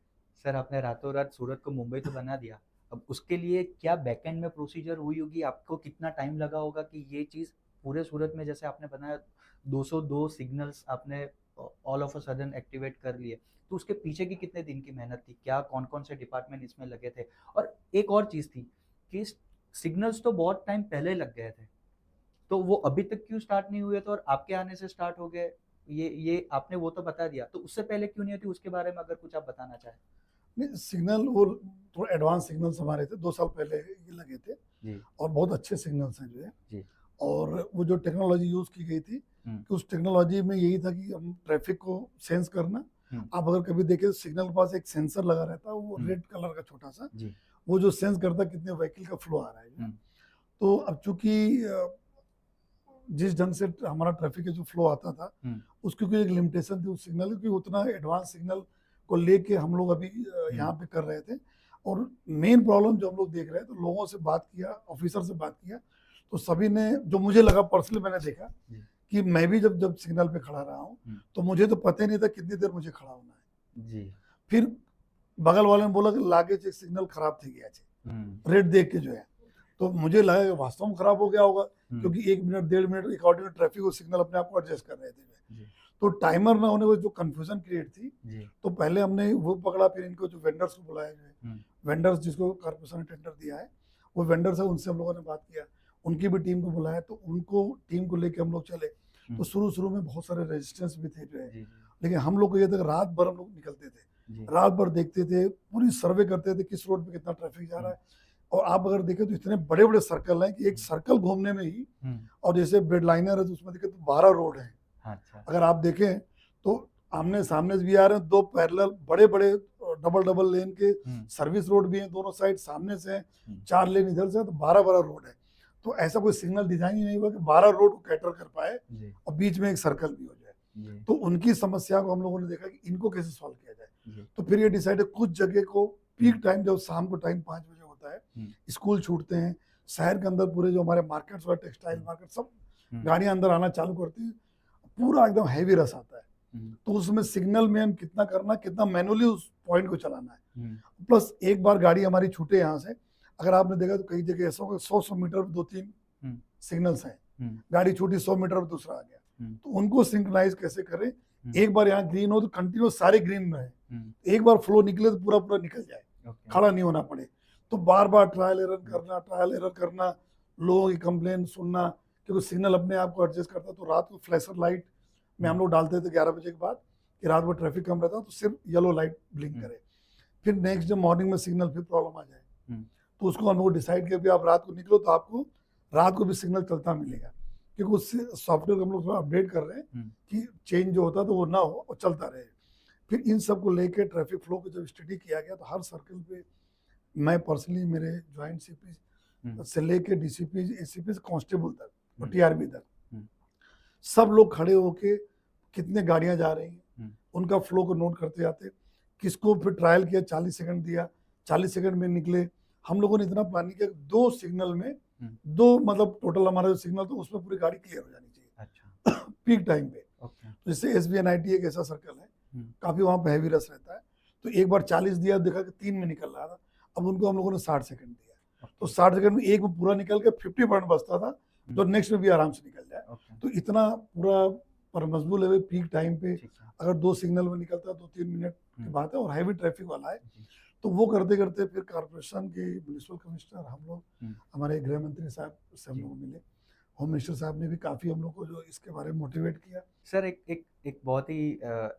सर, आपने रातों रात सूरत को मुंबई तो बना दिया, अब उसके लिए क्या बैकएंड में प्रोसीजर हुई होगी? आपको कितना टाइम लगा होगा कि ये चीज़ पूरे सूरत में, जैसे आपने बनाया 202 सिग्नल्स आपने all of a sudden activate कर लिए, तो उसके पीछे की कितने दिन की मेहनत थी, क्या कौन कौन से डिपार्टमेंट इसमें लगे थे? और एक और चीज़ थी कि सिग्नल्स तो बहुत टाइम पहले लग गए थे, तो वो अभी तक क्यों स्टार्ट नहीं हुए थे और आपके आने से स्टार्ट हो गए? ये आपने वो तो बता दिया, तो उससे पहले क्यों नहीं थी, उसके बारे में अगर कुछ आप बताना चाहें? नहीं, सिग्नल वो थोड़ा एडवांस सिग्नल्स हमारे थे, 2 साल पहले ये लगे थे जी, और बहुत अच्छे सिग्नल्स हैं जो है। जी। और वो जो टेक्नोलॉजी यूज़ की गई थी, हुँ, कि उस टेक्नोलॉजी में यही था कि हम ट्रैफिक को सेंस करना। हुँ, आप अगर कभी देखें तो सिग्नल के पास एक सेंसर लगा रहता है, वो हुँ, रेड कलर का छोटा-सा, जी, वो जो सेंस करता है कितने व्हीकल का फ्लो आ रहा है जो है। हुँ, तो अब चूँकि जिस ढंग से हमारा ट्रैफिक का जो फ्लो आता था, हुँ, उसकी कोई एक लिमिटेशन थी उस सिग्नल की, उतना एडवांस सिग्नल को लेके हम लोग अभी हुँ, यहाँ पे कर रहे थे। और मेन प्रॉब्लम जो हम लोग देख रहे हैं, तो लोगों से बात किया, ऑफिसर से बात किया, तो सभी ने, जो मुझे लगा पर्सनली मैंने देखा जी, कि मैं भी जब जब सिग्नल पे खड़ा रहा हूँ, हुँ, तो मुझे तो पता ही नहीं था कितनी देर मुझे खड़ा होना है। जी, फिर बगल वाले ने बोला कि लागे जे सिग्नल खराब थी गया छे, हुँ, रेट देख के जो है। तो मुझे लगा कि वास्तव में खराब हो गया होगा, हुँ, क्योंकि 1 minute, 1.5 minute according to traffic वो सिग्नल अपने आप को एडजस्ट कर रहे थे। जी, तो टाइमर ना होने की वजह से जो कन्फ्यूजन क्रिएट थी, जी, तो पहले हमने वो पकड़ा, फिर इनको जो वेंडर्स को बुलाया जो है, हुँ, वेंडर्स जिसको कॉर्पोरेशन ने टेंडर दिया है, वो वेंडर्स है, उनसे हम लोगों ने बात किया, उनकी भी टीम को बुलाया, तो उनको टीम को लेके हम लोग चले। हुँ, तो शुरू-शुरू में बहुत सारे रेजिस्टेंस भी थे जो है, जी, जी, लेकिन हम लोग को ये था कि रात भर हम लोग निकलते थे, जी, रात भर देखते थे, पूरी सर्वे करते थे किस रोड पे कितना ट्रैफिक जा रहा हुँ, है। और आप अगर देखें तो इतने बड़े-बड़े सर्कल हैं कि एक हुँ, सर्कल घूमने में ही, हुँ, और जैसे ब्रेडलाइनर है तो उसमें देखें तो 12 रोड हैं। अच्छा, अगर आप देखें तो आमने-सामने भी आ रहे हैं, 2 पैरेलल बड़े-बड़े डबल-डबल लेन के हुँ, सर्विस रोड भी हैं दोनों साइड, सामने से हैं, हुँ, 4 लेन इधर से हैं, तो 12-12 रोड है। तो ऐसा कोई सिग्नल डिज़ाइन ही नहीं हुआ कि 12 रोड को कैटर कर पाए जी, और बीच में एक सर्कल भी हो जाए। जी, तो उनकी समस्या को हम लोगों ने देखा कि इनको कैसे सॉल्व किया जाए। जी, तो फिर ये डिसाइड है, कुछ जगह को हुँ, पीक टाइम, जब शाम को टाइम 5 बजे होता है, हुँ, स्कूल छूटते हैं, शहर के अंदर पूरे जो हमारे मार्केट्स और टेक्सटाइल हुँ, मार्केट सब हुँ, गाड़ियाँ अंदर आना चालू करती हैं, पूरा एकदम हेवी रश आता है। हुँ, तो उसमें सिग्नल में हम कितना करना, कितना मैनुअली उस पॉइंट को चलाना है। हुँ, प्लस एक बार गाड़ी हमारी छूटे यहाँ से, अगर आपने देखा तो कई जगह ऐसा होगा, 100-100 मीटर पे 2-3 हुँ, सिग्नल्स हैं। हुँ, गाड़ी छूटी 100 मीटर पे दूसरा आ गया। हुँ, तो उनको सिंक्रोनाइज़ कैसे करें? हुँ, एक बार यहाँ ग्रीन हो तो कंटिन्यूअस सारे ग्रीन में रहे। हुँ, एक बार फ्लो निकले तो पूरा-पूरा निकल जाए, ओके, खड़ा नहीं होना पड़े। तो बार-बार हुँ, ट्रायल एरर करना, लोगों की कंप्लेंट सुनना, क्योंकि सिग्नल अपने आप को एडजस्ट करता है। तो रात को फ्लैशर लाइट में हम हुँ, लोग डालते थे 11 बजे के बाद, कि रात भर ट्रैफिक कम रहता है तो सिर्फ येलो लाइट ब्लिंक हुँ, करे। फिर नेक्स्ट डे मॉर्निंग में सिग्नल फिर प्रॉब्लम आ जाए, हुँ, तो उसको हम लोग डिसाइड किया, भी आप रात को निकलो तो आपको रात को भी सिग्नल चलता मिलेगा, क्योंकि उससे सॉफ्टवेयर को हम लोग थोड़ा अपडेट कर रहे हैं हुँ, कि चेंज जो होता है तो वो ना हो और चलता रहे। फिर इन सब को लेके ट्रैफिक फ्लो को जब स्टडी किया गया, तो हर सर्कल पे मैं पर्सनली, मेरे जॉइंट सीपी हुँ, से लेके डीसीपी, एसीपी से कांस्टेबल तक और हुँ, टीआरबी तक, हुँ, सब लोग खड़े होके कितने गाड़ियां जा रही हैं, हुँ, उनका फ्लो को नोट करते जाते। किसको फिर ट्रायल किया, 40 सेकंड दिया, 40 सेकंड में निकले। हम लोगों ने इतना प्लानिंग किया कि 2 सिग्नल में, हुँ, 2 मतलब टोटल हमारा जो सिग्नल, तो उसमें पूरी गाड़ी क्लियर हो जानी अच्छा, चाहिए पीक टाइम पे। ओके, तो जैसे एसबीएनआईटी एक ऐसा सर्कल है, हुँ, काफ़ी वहाँ पे हैवी रश रहता है। तो एक बार 40 दिया, देखा कि 3 में निकल रहा था। अब उनको हम लोगों ने 60 सेकंड दिया। तो ओके, 60 सेकंड में एक में पूरा निकल के 50% बचता था, हुँ, जो नेक्स्ट में भी आराम से निकल जाए। ओके, तो इतना पूरा परमज़बूल है, पीक टाइम पे ठीक है, अगर 2 सिग्नल में निकलता है, 2-3 मिनट की हुँ, बात है, और हैवी ट्रैफिक वाला है। जी, तो वो करते-करते फिर कॉर्पोरेशन के म्युनिसिपल कमिश्नर, हम लोग, हुँ, हमारे गृह मंत्री साहब से हम जी। लोग मिले। होम मिनिस्टर साहब ने भी काफ़ी हम लोग को जो इसके बारे में मोटिवेट किया। सर एक बहुत ही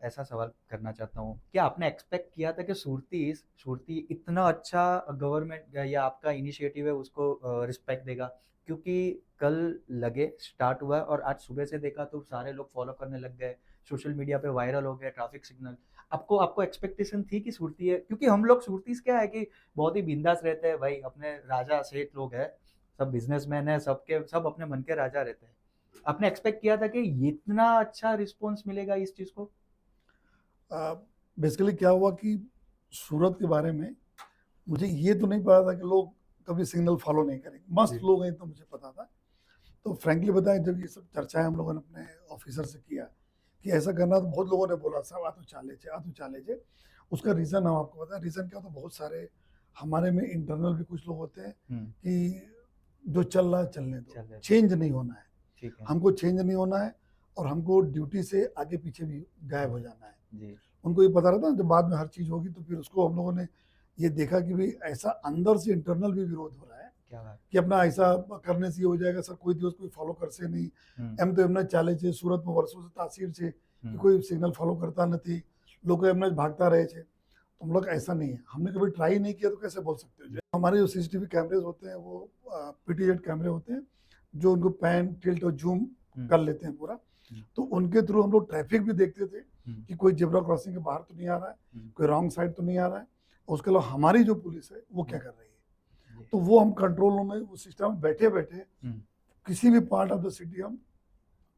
ऐसा सवाल करना चाहता हूँ, क्या आपने एक्सपेक्ट किया था कि सुरती इतना अच्छा गवर्नमेंट या आपका इनिशिएटिव है उसको रिस्पेक्ट देगा? क्योंकि कल लगे स्टार्ट हुआ और आज सुबह से देखा तो सारे लोग फॉलो करने लग गए, सोशल मीडिया पे वायरल हो गए ट्रैफिक सिग्नल। आपको आपको एक्सपेक्टेशन थी कि सुरती है, क्योंकि हम लोग सुरतीस क्या है कि बहुत ही बिंदास रहते हैं भाई, अपने राजा सेठ लोग हैं, सब बिजनेसमैन है, सब अपने मन के राजा रहते हैं। आपने एक्सपेक्ट किया था कि इतना अच्छा रिस्पॉन्स मिलेगा इस चीज़ को? बेसिकली क्या हुआ कि सूरत के बारे में मुझे ये तो नहीं पता था कि लोग कभी सिग्नल फॉलो नहीं करेंगे। मस्त जी। लोग हैं, तो मुझे पता था। तो फ्रैंकली बताएं, जब ये सब चर्चाएं हम लोगों ने अपने ऑफिसर से किया कि ऐसा करना, तो बहुत लोगों ने बोला साहब आ तो चाले छे। उसका रीज़न हम आपको बताएं, रीज़न क्या, तो बहुत सारे हमारे में इंटरनल भी कुछ लोग होते हैं हुँ, कि जो चल रहा है चलने दो, चल रहा है, चेंज नहीं होना है, ठीक है। हमको चेंज नहीं होना है। और हमको ड्यूटी से आगे पीछे भी गायब हो जाना है। जी उनको ये पता रहता है जब बाद में हर चीज़ होगी तो फिर उसको हम लोगों ने ये देखा कि भाई ऐसा अंदर से इंटरनल भी विरोध हो रहा है क्या बात। कि अपना ऐसा करने से ये हो जाएगा सर, कोई दिवस कोई फॉलो कर से नहीं। એમ તો એમને ચાલે છે સુરતમાં વર્ષોથી તાસીર છે कि कोई सिग्नल फॉलो करता नहीं, लोग एमने भागता रहे थे। तो हम लोग ऐसा नहीं है, हमने कभी ट्राई नहीं किया तो कैसे बोल सकते हो। जो हमारे जो सीसीटीवी कैमरेज होते हैं वो पीटीजेड कैमरे होते हैं जो उनको पैन टिल्ट और जूम कर लेते हैं पूरा। तो उनके थ्रू हम लोग ट्रैफिक भी देखते थे कि कोई जेब्रा क्रॉसिंग के बाहर तो नहीं आ रहा है, कोई रॉन्ग साइड तो नहीं आ रहा है। और उसके अलावा हमारी जो पुलिस है वो क्या कर रही है, तो वो हम कंट्रोल रूम में उस सिस्टम में बैठे बैठे किसी भी पार्ट ऑफ द सिटी हम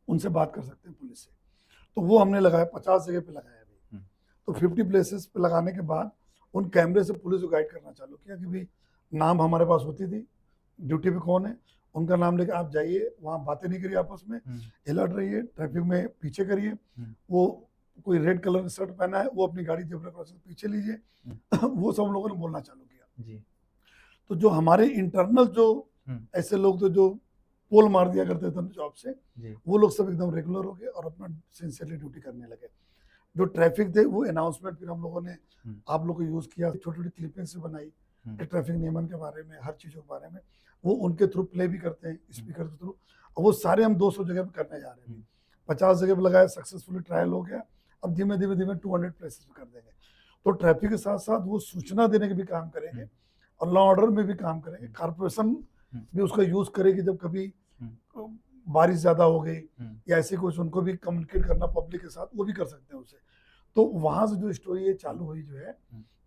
उनसे बात कर सकते हैं पुलिस से। तो वो हमने लगाया 50 जगह पे लगाया अभी। तो 50 प्लेसेस पे लगाने के बाद उन कैमरे से पुलिस को गाइड करना चालू किया कि भाई नाम हमारे पास होती थी, ड्यूटी पे कौन है, उनका नाम लेकर आप जाइए, वहाँ बातें नहीं करिए आपस में, अलर्ट रहिए, ट्रैफिक में पीछे करिए। वो कोई रेड कलर का शर्ट पहना है वो अपनी गाड़ी जेब्रा क्रॉसिंग से पीछे लीजिए। वो सब हम लोगों ने बोलना चालू किया जी तो जो हमारे इंटरनल जो ऐसे लोग तो जो पोल मार दिया करते थे जॉब से, वो लोग सब एकदम रेगुलर हो गए और अपना सिंसियरली ड्यूटी करने लगे। जो ट्रैफिक थे वो अनाउंसमेंट फिर हम लोगों ने आप लोग को यूज किया, छोटी छोटी क्लिपिंग्स बनाई ट्रैफिक नियमन के बारे में, हर चीज़ों के बारे में। वो उनके थ्रू प्ले भी करते हैं स्पीकर के थ्रू, और वो सारे हम 200 जगह पे करने जा रहे हैं। 50 जगह पे लगाया, सक्सेसफुली ट्रायल हो गया, अब धीमे धीमे धीमे 200 प्लेसेस पे कर देंगे। तो ट्रैफिक के साथ साथ वो सूचना देने के भी काम करेंगे और लॉ ऑर्डर में भी काम करेंगे। कारपोरेशन भी उसका यूज करेगी जब कभी बारिश ज्यादा हो गई या ऐसे कुछ, उनको भी कम्युनिकेट करना पब्लिक के साथ, वो भी कर सकते हैं उसे। तो वहां से जो स्टोरी ये चालू हुई जो है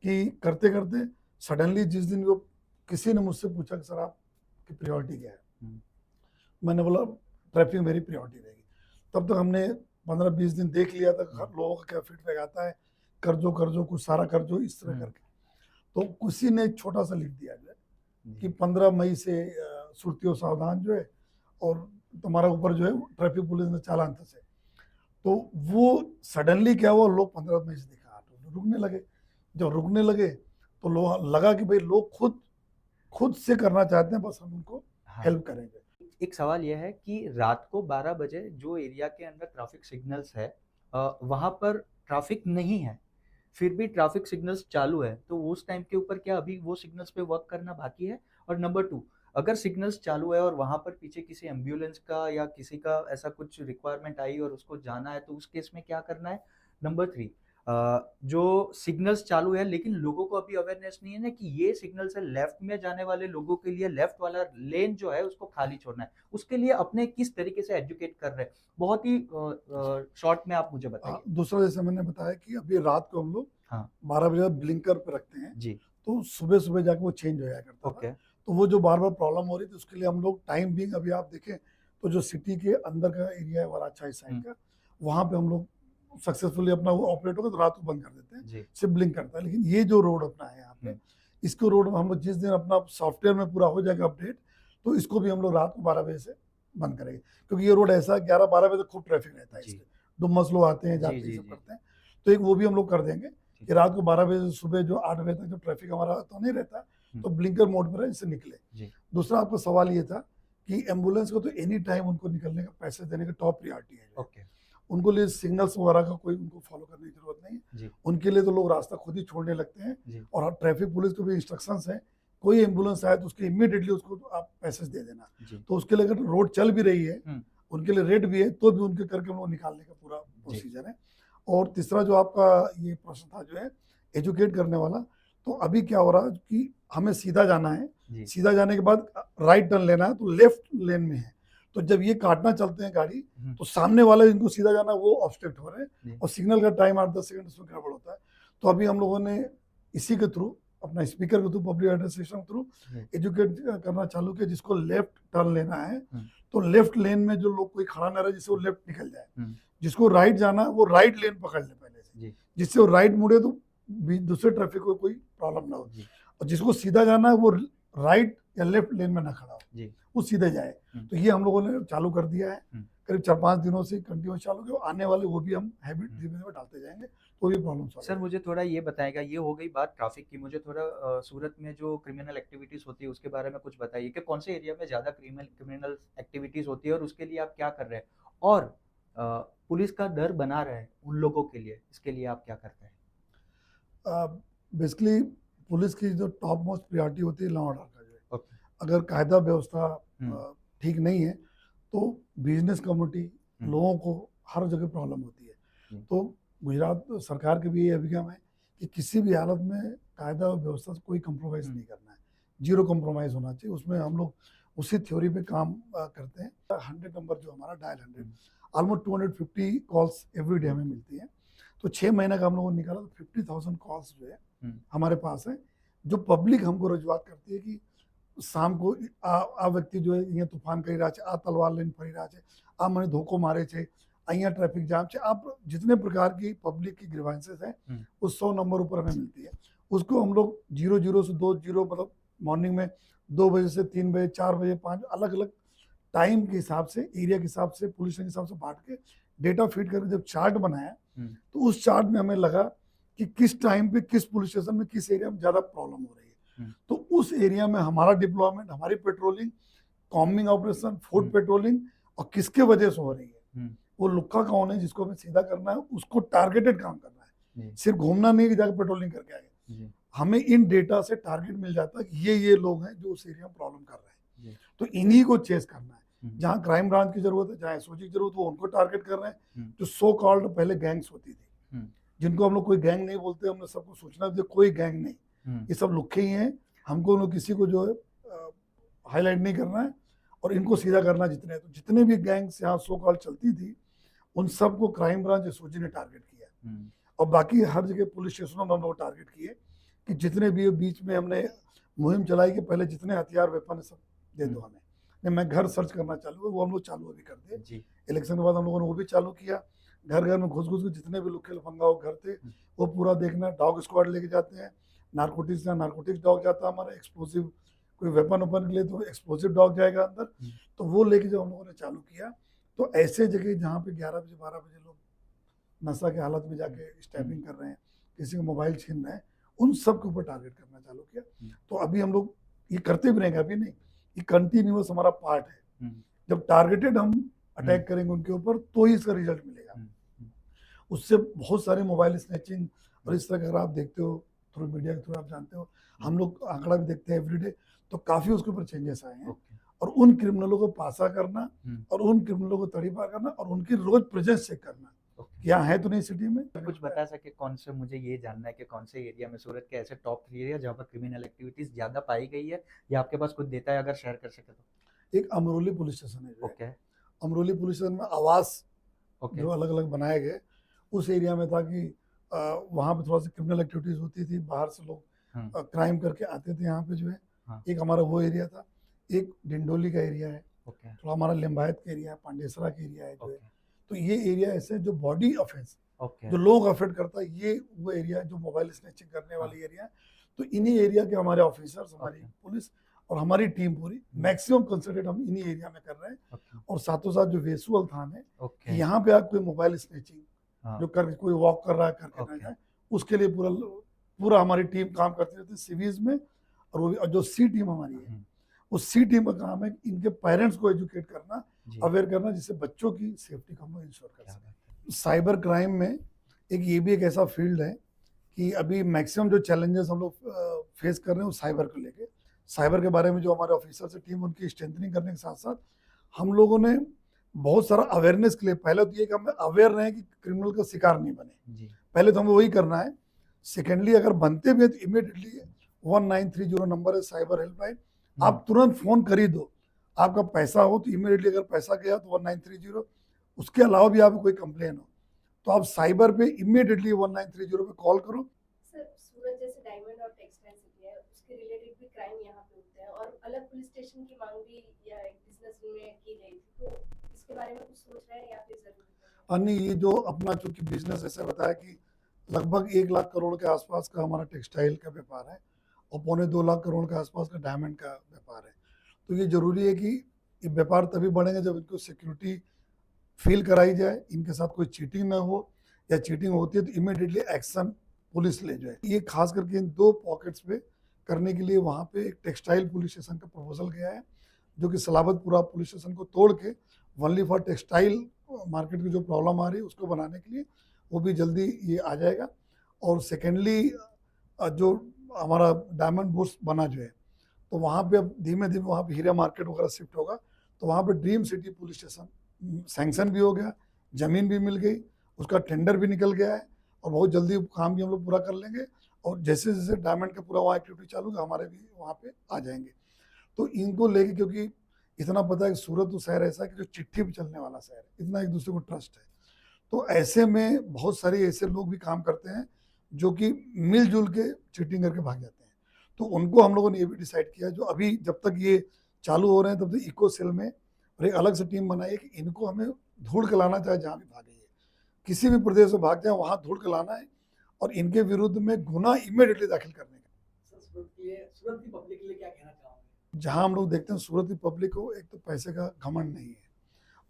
कि करते करते सडनली जिस दिन वो किसी ने मुझसे पूछा कि सर आपकी प्रायोरिटी क्या है, मैंने बोला ट्रैफिक मेरी प्रायोरिटी रहेगी। तब तक हमने 15-20 दिन देख लिया था लोगों का क्या फीडबैक आता है, कर जो कुछ सारा कर जो इस तरह करके। तो किसी ने एक छोटा सा लिख दिया जो है कि 15 मई से सुरतियों सावधान जो है और तुम्हारा ऊपर जो है ट्रैफिक पुलिस ने चालान था से। तो वो सडनली क्या हुआ, लोग 15 मई से देखा रुकने लगे। जब रुकने लगे तो लोग लगा कि भाई लोग खुद से करना चाहते हैं, बस हम उनको हेल्प करेंगे। एक सवाल यह है कि रात को 12 बजे जो एरिया के अंदर ट्रैफिक सिग्नल्स है वहां पर ट्रैफिक नहीं है, फिर भी ट्रैफिक सिग्नल्स चालू है, तो उस टाइम के ऊपर क्या अभी वो सिग्नल्स पे वर्क करना बाकी है? और नंबर 2, अगर सिग्नल्स चालू है और वहां पर पीछे किसी एम्बुलेंस का या किसी का ऐसा कुछ रिक्वायरमेंट आई और उसको जाना है, तो उस केस में क्या करना है? नंबर 3, जो सिग्नल्स चालू है लेकिन लोगों को अभी अवेयरनेस नहीं है ना कि ये सिग्नल से लेफ्ट में जाने वाले लोगों के लिए लेफ्ट वाला लेन जो है उसको खाली छोड़ना है, उसके लिए अपने किस तरीके से एजुकेट कर रहे हैं? बहुत ही शॉर्ट में आप मुझे बताइए। दूसरा जैसे मैंने बताया कि अभी रात को हम लोग हाँ 12 बजे ब्लिंकर पे रखते हैं जी तो सुबह सुबह जाके वो चेंज हो जाया करता था। ओके तो वो जो बार बार प्रॉब्लम हो रही थी उसके लिए हम लोग टाइम बिंग, अभी आप देखें तो जो सिटी के अंदर का एरिया है वराछा इस साइड का, वहाँ पे हम लोग सक्सेसफुली अपना वो ऑपरेट होगा तो रात को बंद कर देते हैं, जी सिर्फ ब्लिंक करता है। लेकिन ये जो रोड अपना है यहाँ पे, इसको रोड हम लोग जिस दिन अपना सॉफ्टवेयर में पूरा हो जाएगा अपडेट, तो इसको भी हम लोग रात को 12 बजे से बंद करेंगे। क्योंकि ये रोड ऐसा 11-12 बजे तक खूब ट्रैफिक रहता है, जी। इसलिए डुमस लोग आते हैं जाते हैं सब करते हैं। तो एक वो भी हम लोग कर देंगे कि रात को 12 बजे से सुबह जो 8 बजे तक जो ट्रैफिक हमारा तो नहीं रहता, तो ब्लिंकर मोड पर है, इससे निकले। दूसरा आपका सवाल ये था कि एम्बुलेंस को तो एनी टाइम उनको निकलने का पैसे देने का टॉप प्रायोरिटी है। ओके उनको लिए सिग्नल्स वगैरह का कोई उनको फॉलो करने की जरूरत नहीं है। उनके लिए तो लोग रास्ता खुद ही छोड़ने लगते हैं और ट्रैफिक पुलिस को भी इंस्ट्रक्शंस हैं, कोई एम्बुलेंस आए तो उसके इमीडिएटली उसको आप पैसेज दे देना। तो उसके लिए अगर रोड चल भी रही है, उनके लिए रेड भी है, तो भी उनके करके हम लोग निकालने का पूरा प्रोसीजर है। और तीसरा जो आपका ये प्रश्न था जो है एजुकेट करने वाला, तो अभी क्या हो रहा है कि हमें सीधा जाना है, सीधा जाने के बाद राइट टर्न लेना है तो लेफ्ट लेन में है, तो जब ये काटना चलते हैं गाड़ी तो सामने वाले इनको सीधा जाना वो ऑब्स्ट्रक्ट हो रहे हैं और सिग्नल का टाइम 8-10 सेकंड उसमें गड़बड़ होता है। तो अभी हम लोगों ने इसी के थ्रू अपना स्पीकर के थ्रू पब्लिक एडमिनिस्ट्रेशन के थ्रू एजुकेट करना चालू किया, जिसको लेफ्ट टर्न लेना है तो लेफ्ट लेन में जो लोग कोई खड़ा ना रहे जिससे वो लेफ्ट निकल जाए, जिसको राइट जाना है वो राइट लेन पकड़ ले पहले से, जिससे वो राइट मुड़े तो दूसरे ट्रैफिक को कोई प्रॉब्लम ना हो, और जिसको सीधा जाना है वो राइट या लेफ्ट लेन में ना खड़ा हो, वो सीधे जाए। तो ये हम लोगों ने चालू कर दिया है, करीब 4-5 दिनों से कंटिन्यू चालू किया। आने वाले वो भी हम हैबिट धीमे धीमे डालते जाएंगे तो भी प्रॉब्लम सॉल्व। सर मुझे थोड़ा ये बताएगा, ये हो गई बात ट्रैफिक की, मुझे थोड़ा सूरत में जो क्रिमिनल एक्टिविटीज होती है उसके बारे में कुछ बताइए कि कौन से एरिया में ज़्यादा क्रिमिनल एक्टिविटीज होती है और उसके लिए आप क्या कर रहे हैं, और पुलिस का डर बना रहे उन लोगों के लिए, इसके लिए आप क्या करते हैं? बेसिकली पुलिस की जो टॉप मोस्ट प्रायोरिटी होती है लॉ ऑर्डर का जो है, ओके। अगर कायदा व्यवस्था हम्म। ठीक नहीं है तो बिजनेस कम्युनिटी लोगों को हर जगह प्रॉब्लम होती है। हम्म। तो गुजरात सरकार के भी ये अभिगम है कि किसी भी हालत में कायदा और व्यवस्था से कोई कंप्रोमाइज़ नहीं करना है, जीरो कंप्रोमाइज़ होना चाहिए। उसमें हम लोग उसी थ्योरी पे काम करते हैं। 100 नंबर जो हमारा dial 100, almost 250 calls every day हमें मिलती हैं। तो 6 महीने का हम लोगों ने निकाला तो 50,000 कॉल्स जो है हमारे पास है, जो पब्लिक हमको रजुआत करती है कि शाम को आ व्यक्ति जो है અહીંયા તૂફાન કરી રહ્યા છે, આ તલવાર લઈને ફરી રહ્યા છે, આ મને ધોકો મારે છે, અહીંયા ટ્રાફिक जाम છે। आप जितने प्रकार की पब्लिक की ग्रीवांसेस हैं उस 100 नंबर ऊपर हमें मिलती है। उसको हम लोग 00 से 20 मतलब मॉर्निंग में 2 बजे से 3 बजे 4 बजे 5 अलग अलग टाइम के हिसाब से, एरिया के हिसाब से, पुलिस के हिसाब से बांट के डेटा फीड करके जब चार्ट बनाया तो उस चार्ट में हमें लगा कि किस टाइम पे किस पुलिस स्टेशन में किस एरिया में ज़्यादा प्रॉब्लम हो रही है। तो उस एरिया में हमारा डिप्लॉयमेंट, हमारी patrolling, combing operation, food patrolling और किसके वजह से हो रही है, वो लुक्का कौन है जिसको हमें सीधा करना है, उसको टारगेटेड काम करना है। सिर्फ घूमना नहीं कि जाकर पेट्रोलिंग करके आए। हमें इन डेटा से टारगेट मिल जाता है कि ये लोग हैं जो उस एरिया में प्रॉब्लम कर रहे हैं, तो इन्हीं को चेस करना है। जहाँ क्राइम ब्रांच की जरूरत है, जहाँ एसओजी की जरूरत है, वो उनको टारगेट कर रहे हैं। जो सो कॉल्ड पहले गैंग्स होती थी, जिनको हम लोग कोई गैंग नहीं बोलते, हमने सबको सूचना दी कोई गैंग नहीं, ये सब लुक्के ही हैं। हमको उन्होंने किसी को जो है हाईलाइट नहीं करना है और इनको सीधा करना जितने, तो जितने भी गैंग्स यहाँ सो कॉल चलती थी उन सबको क्राइम ब्रांच एसओजी ने टारगेट किया। और बाकी हर जगह पुलिस स्टेशनों में हम लोग टारगेट किए कि जितने भी बीच में हमने मुहिम चलाई कि पहले जितने हथियार वेपन सब दे दो हमें। नहीं, मैं घर सर्च करना चालू है, वो हम लोग चालू अभी कर दिए। इलेक्शन के बाद हम लोगों ने वो भी चालू किया। घर घर में घुस घुस के जितने भी लुखे लफंगा हो घर थे वो पूरा देखना। डॉग स्क्वाड लेके जाते हैं, नारकोटिक्स या नारकोटिक्स डॉग जाता है हमारा, एक्सप्लोसिव कोई वेपन वेपन के लिए तो एक्सप्लोसिव डॉग जाएगा अंदर। तो वो लेके जब हम लोगों ने चालू किया तो ऐसे जगह जहाँ पे 11 बजे 12 बजे लोग नशा के हालत में जाके स्टैपिंग कर रहे हैं, किसी का मोबाइल छीन रहे हैं, उन सब के ऊपर टारगेट करना चालू किया। तो अभी हम लोग ये करते भी रहेंगे, अभी नहीं, ये कंटिन्यूअस हमारा पार्ट है। जब टारगेटेड हम अटैक करेंगे उनके ऊपर तो ही इसका रिजल्ट मिलेगा। उससे बहुत सारे मोबाइल स्नैचिंग और इस तरह का अगर आप देखते हो थ्रू मीडिया के थ्रू, आप जानते हो, हम लोग आंकड़ा भी देखते हैं एवरीडे, तो काफी उसके ऊपर चेंजेस आए हैं। और उन क्रिमिनलों को पासा करना और उन क्रिमिनलों को तड़ीपार करना और उनकी रोज प्रेजेंस चेक करना, यहाँ है तो नहीं सिटी में। कुछ बता सके कौन से, मुझे ये जानना है कि कौन से एरिया में सूरत के ऐसे टॉप 3 एरिया जहाँ पर क्रिमिनल एक्टिविटीज ज्यादा पाई गई है, या आपके पास कुछ देता है अगर शेयर कर सके तो। एक अमरोली पुलिस स्टेशन है। ओके। अमरोली पुलिस स्टेशन में आवास जो अलग अलग बनाए गए, उस एरिया में था कि वहाँ पे थोड़ा सा क्रिमिनल एक्टिविटीज होती थी, बाहर से लोग क्राइम करके आते थे यहाँ पे जो है। एक हमारा वो एरिया था। एक डिंडोली का एरिया है, थोड़ा हमारा लिम्बायत का एरिया है, पांडेसरा का एरिया है जो है। तो ये एरिया ऐसे जो बॉडी ऑफेंस जो लोग अफेक्ट करता है, ये वो एरिया है जो मोबाइल स्नैचिंग करने वाली एरिया है। तो इन्हीं एरिया के हमारे ऑफिसर्स, हमारी पुलिस और हमारी टीम पूरी मैक्सिमम कंसंट्रेट हम इन्हीं एरिया में कर रहे हैं। और साथों साथ जो वेसुअल थान है, यहाँ पे आप कोई मोबाइल स्नैचिंग जो कर कोई वॉक कर रहा है करके ना जाए, उसके लिए पूरा हमारी टीम काम करती रहती है सिवीज में। और वो जो सी टीम हमारी है, उस सी टीम का काम है इनके पेरेंट्स को एजुकेट करना, अवेयर करना, जिससे बच्चों की सेफ्टी को हम इंश्योर कर सकें। साइबर क्राइम में ये भी एक ऐसा फील्ड है कि अभी मैक्सिमम जो चैलेंजेस हम लोग फेस कर रहे हैं वो साइबर को लेके। साइबर के बारे में जो हमारे ऑफिसर से टीम उनकी स्ट्रेंथनिंग करने के साथ साथ हम लोगों ने बहुत सारा अवेयरनेस के लिए, पहले तो ये कि हम अवेयर रहे कि क्रिमिनल का शिकार नहीं बने, पहले तो हमें वही करना है। सेकेंडली अगर बनते भी है तो इमीडिएटली 1930 नंबर है साइबर हेल्पलाइन, आप तुरंत फोन कर ही दो। आपका पैसा हो तो इमीडिएटली, अगर पैसा गया तो 1930, उसके अलावा भी आपको कोई कंप्लेन हो तो आप साइबर पे इमीडिएटली 1930 पे कॉल करो। सर, सूरत जैसे डायमंड और टेक्सटाइल सिटी है, उसके रिलेटेड भी क्राइम यहाँ पे होते हैं और अलग पुलिस स्टेशन की मांग भी या एक बिजनेस में की गई थी, तो इसके बारे में कुछ सोच रहे हैं या फिर जरूरी? अन्य ये जो अपना चूंकि बिजनेस ऐसा बताया कि लगभग 1 लाख करोड़ के आसपास का हमारा टेक्सटाइल का व्यापार है और 1.25 लाख करोड़ के आसपास का डायमंड का व्यापार है। तो ये जरूरी है कि ये व्यापार तभी बढ़ेंगे जब इनको सिक्योरिटी फील कराई जाए, इनके साथ कोई चीटिंग ना हो, या चीटिंग होती है तो इमीडिएटली एक्शन पुलिस ले जाए। ये खास करके इन 2 पॉकेट्स पे करने के लिए वहाँ पे एक टेक्सटाइल पुलिस स्टेशन का प्रपोजल गया है, जो कि सलाबतपुरा पुलिस स्टेशन को तोड़ के ओनली फॉर टेक्सटाइल मार्केट की जो प्रॉब्लम आ रही है उसको बनाने के लिए वो भी जल्दी ये आ जाएगा। और सेकेंडली जो हमारा डायमंड बुर्स बना जो है, तो वहाँ पे अब धीमे धीमे वहाँ पे हीरा मार्केट वगैरह शिफ्ट होगा, तो वहाँ पे dream city police station sanction भी हो गया, ज़मीन भी मिल गई, उसका टेंडर भी निकल गया है और बहुत जल्दी काम भी हम लोग पूरा कर लेंगे। और जैसे जैसे डायमंड का पूरा वहाँ एक्टिविटी चालू होगा हमारे भी वहाँ पे आ जाएंगे। तो इनको लेके, क्योंकि इतना पता है कि सूरत तो शहर ऐसा है कि जो चिट्ठी भी चलने वाला शहर है, इतना एक दूसरे को ट्रस्ट है। तो ऐसे में बहुत सारे ऐसे लोग भी काम करते हैं जो कि मिलजुल के चीटिंग करके भाग जाते हैं। तो उनको हम लोगों ने ये भी डिसाइड किया, जो अभी जब तक ये चालू हो रहे हैं तब तक इको सेल में और एक अलग से टीम बनाई है कि इनको हमें ढूंढ के लाना, चाहे जहाँ भी भागे ये, किसी भी प्रदेश में भाग जाए वहाँ ढूंढ के लाना है और इनके विरुद्ध में गुना इमीडिएटली दाखिल करने का। सूरत की पब्लिक के लिए क्या कहना चाहोगे? जहाँ हम लोग देखते हैं सूरत की पब्लिक को एक तो पैसे का घमंड नहीं है,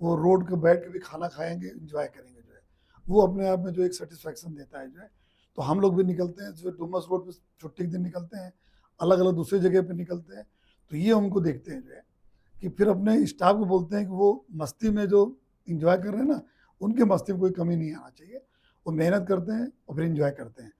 वो रोड के बैठ के भी खाना खाएंगे, इंजॉय करेंगे, जो है वो अपने आप में जो एक सेटिस्फैक्शन देता है जो है। तो हम लोग भी निकलते हैं, जो डुमस रोड पे छुट्टी के दिन निकलते हैं, अलग अलग दूसरी जगह पे निकलते हैं, तो ये हमको देखते हैं जो है कि फिर अपने स्टाफ को बोलते हैं कि वो मस्ती में जो इंजॉय कर रहे हैं ना, उनकी मस्ती में कोई कमी नहीं आना चाहिए, वो मेहनत करते हैं और फिर इंजॉय करते हैं।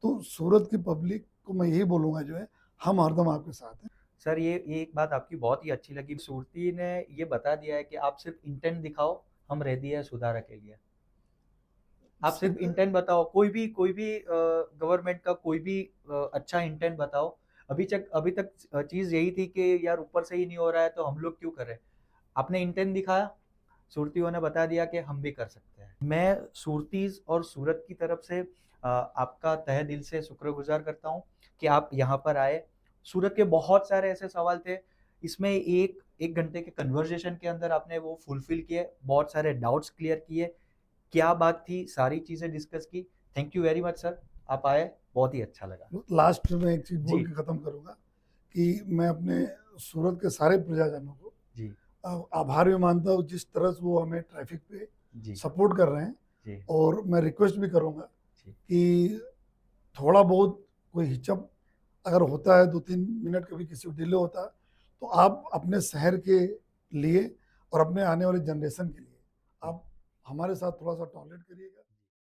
तो सूरत की पब्लिक को मैं यही बोलूँगा जो है, हम हरदम आपके साथ हैं। सर ये एक बात आपकी बहुत ही अच्छी लगी, सूरती ने ये बता दिया है कि आप सिर्फ इंटेंट दिखाओ, हम रेडी है सुधार के लिए। आप सिर्फ इंटेंट बताओ, कोई भी गवर्नमेंट का कोई भी अच्छा इंटेंट बताओ। अभी तक चीज़ यही थी कि यार ऊपर से ही नहीं हो रहा है तो हम लोग क्यों करें। आपने इंटेंट दिखाया, सूरतियों ने बता दिया कि हम भी कर सकते हैं। मैं सूरतीज और सूरत की तरफ से आपका तहे दिल से शुक्रगुजार करता हूँ कि आप यहाँ पर आए। सूरत के बहुत सारे ऐसे सवाल थे, इसमें एक घंटे के कन्वर्जेशन के अंदर आपने वो फुलफिल किए, बहुत सारे डाउट्स क्लियर किए, क्या बात थी सारी चीज़ें डिस्कस की। Thank you very much sir, आप आए, बहुत ही अच्छा लगा। लास्ट में एक चीज़ बोल जी। के ख़त्म करूँगा कि मैं अपने सूरत के सारे प्रजाजनों को जी आभार भी मानता हूँ, जिस तरह से वो हमें ट्रैफिक पे जी सपोर्ट कर रहे हैं। जी और मैं रिक्वेस्ट भी करूँगा जी कि थोड़ा बहुत कोई हिचक अगर होता है, 2-3 मिनट कभी किसी को डिले होता है, तो आप अपने शहर के लिए और अपने आने वाले जनरेशन के लिए आप हमारे साथ थोड़ा सा टॉलरेट करिएगा।